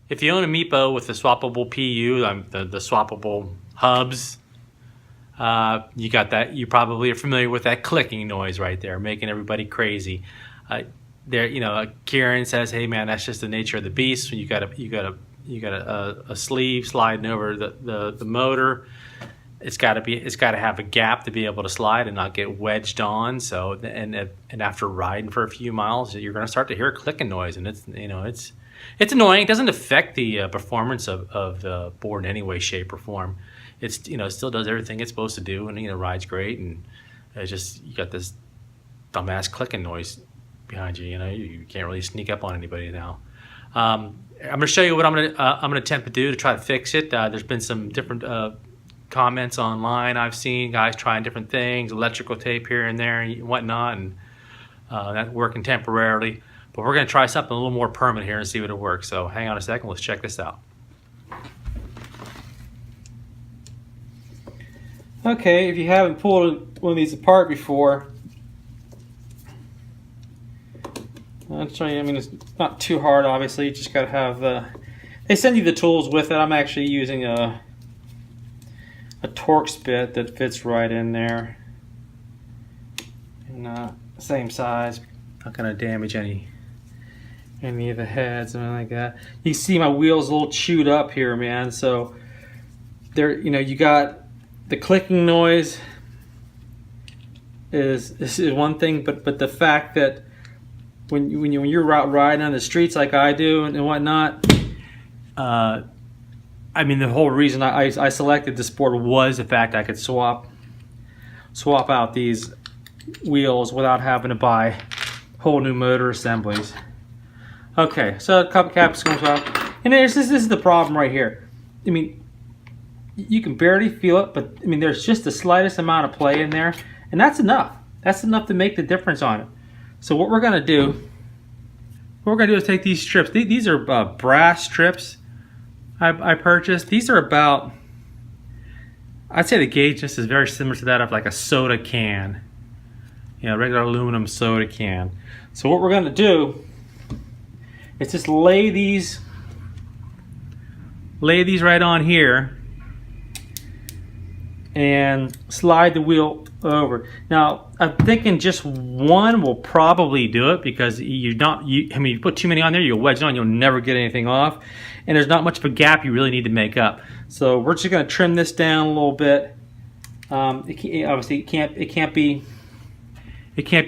If you own a Meepo with the swappable PU, the swappable hubs, you got that. You probably are familiar with that clicking noise right there, making everybody crazy. Kieran says, "Hey man, that's just the nature of the beast. You got a sleeve sliding over the motor. It's got to have a gap to be able to slide and not get wedged on. So and after riding for a few miles, you're going to start to hear a clicking noise, and it's annoying. It doesn't affect the performance of the board in any way, shape, or form. It still does everything it's supposed to do, and rides great. And it's just you got this dumbass clicking noise behind you. You can't really sneak up on anybody now. I'm going to show you what I'm going to attempt to do to try to fix it. There's been some different comments online. I've seen guys trying different things, electrical tape here and there and whatnot, and that working temporarily. But we're going to try something a little more permanent here and see what it works. So hang on a second. Let's check this out. Okay, if you haven't pulled one of these apart before, I'll show you. I mean, it's not too hard, obviously. You just got to have they send you the tools with it. I'm actually using a Torx bit that fits right in there, and same size. Not gonna damage any of the heads or anything like that. You see my wheels a little chewed up here, man. So there, you got the clicking noise is one thing, but the fact that when you're out riding on the streets like I do and whatnot, I mean, the whole reason I selected this board was the fact I could swap out these wheels without having to buy whole new motor assemblies. Okay, so a couple caps comes out, and this is the problem right here. I mean, you can barely feel it, but I mean, there's just the slightest amount of play in there, and that's enough. That's enough to make the difference on it. So what we're gonna do is take these strips. These are brass strips I purchased. These are about, I'd say the gauge just is very similar to that of like a soda can, regular aluminum soda can. So what we're gonna do is just lay these right on here and slide the wheel over. Now I'm thinking just one will probably do it, because you put too many on there, you'll wedge it on, you'll never get anything off, and there's not much of a gap you really need to make up. So we're just going to trim this down a little bit. Obviously it can't be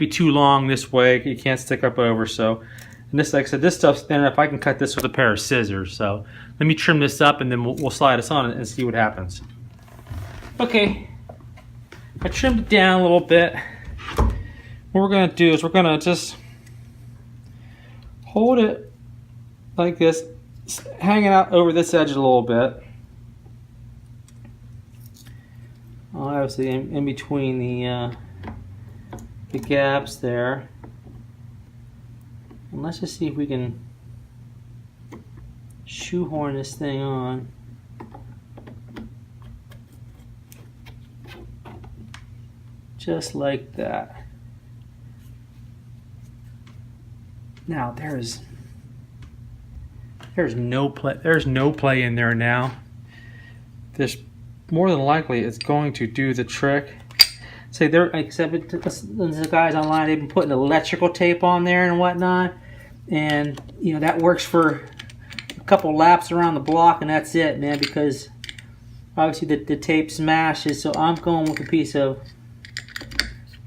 too long this way. It can't stick up over. So, and this, like I said, this stuff's thin enough. I can cut this with a pair of scissors. So let me trim this up, and then we'll slide this on and see what happens. Okay, I trimmed it down a little bit. What we're going to do is we're going to just hold it like this, hanging out over this edge a little bit. Obviously in between the gaps there. And let's just see if we can shoehorn this thing on. Just like that. Now there's no play in there now. This more than likely it's going to do the trick. Say the guys online, they've been putting electrical tape on there and whatnot, and that works for a couple laps around the block, and that's it, man. Because obviously the tape smashes. So I'm going with a piece of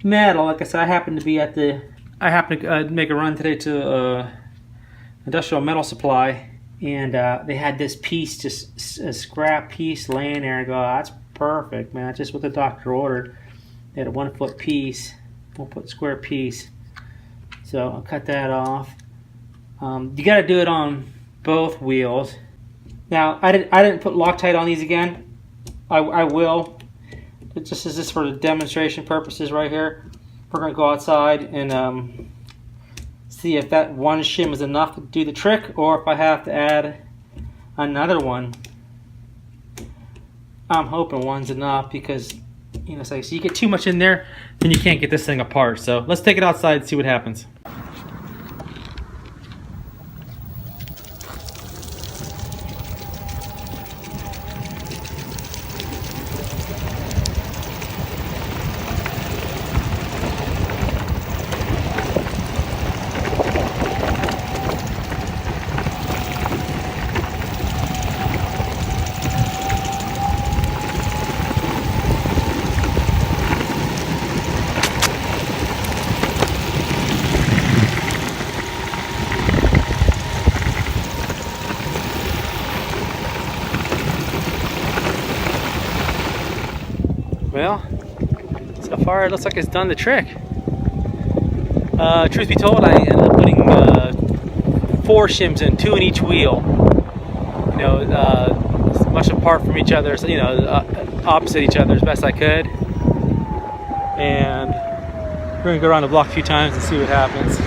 metal. Like I said, I happened to make a run today to industrial metal supply, and they had this piece, just a scrap piece laying there. I go, oh, that's perfect, man. That's just what the doctor ordered. They had a 1 foot piece, 1 foot square piece. So I'll cut that off. You got to do it on both wheels. Now I didn't put Loctite on these again. I will. It just is this for the demonstration purposes right here. We're going to go outside and see if that one shim is enough to do the trick, or if I have to add another one. I'm hoping one's enough, because so you get too much in there, then you can't get this thing apart. So let's take it outside and see what happens. far it looks like it's done the trick. Truth be told, I ended up putting 4 shims in, 2 in each wheel. You know, as much apart from each other, so, you know, opposite each other as best I could. And we're gonna go around the block a few times and see what happens.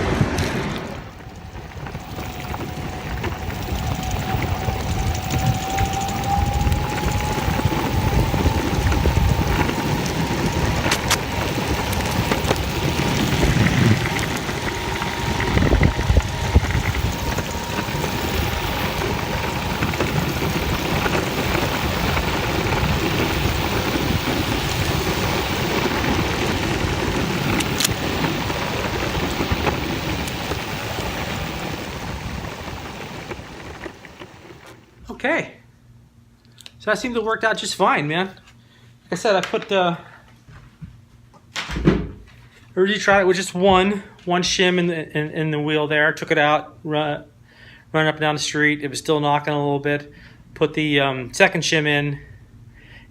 Okay, so that seemed to have worked out just fine, man. Like I said, I put originally tried it with just one shim in the wheel there. Took it out, run up and down the street. It was still knocking a little bit. Put the second shim in,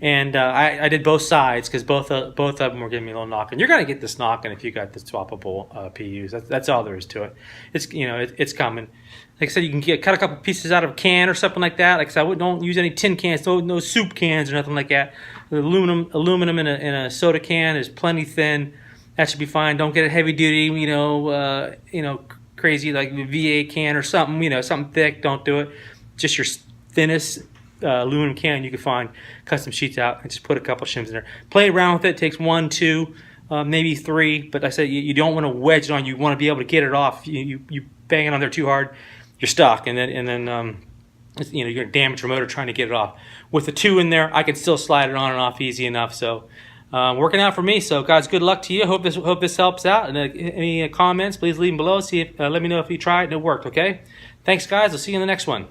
and I did both sides because both of them were giving me a little knocking. You're gonna get this knocking if you got the swappable PUs. That's all there is to it. It's, you know, it's coming. Like I said, you can cut a couple pieces out of a can or something like that. Like I said, don't use any tin cans, no soup cans or nothing like that. The aluminum in a soda can is plenty thin. That should be fine. Don't get a heavy duty, you know, crazy like a VA can or something, you know, something thick. Don't do it. Just your thinnest aluminum can you can find. Cut some sheets out and just put a couple shims in there. Play around with it. It takes 1, 2, maybe 3. But I said you don't want to wedge it on. You want to be able to get it off. You bang it on there too hard, you're stuck, and then you know, you're gonna damage your motor trying to get it off. With the 2 in there, I can still slide it on and off easy enough. So working out for me. So guys, good luck to you. Hope this helps out. And any comments, please leave them below. Let me know if you tried and it worked. Okay. Thanks, guys. I'll see you in the next one.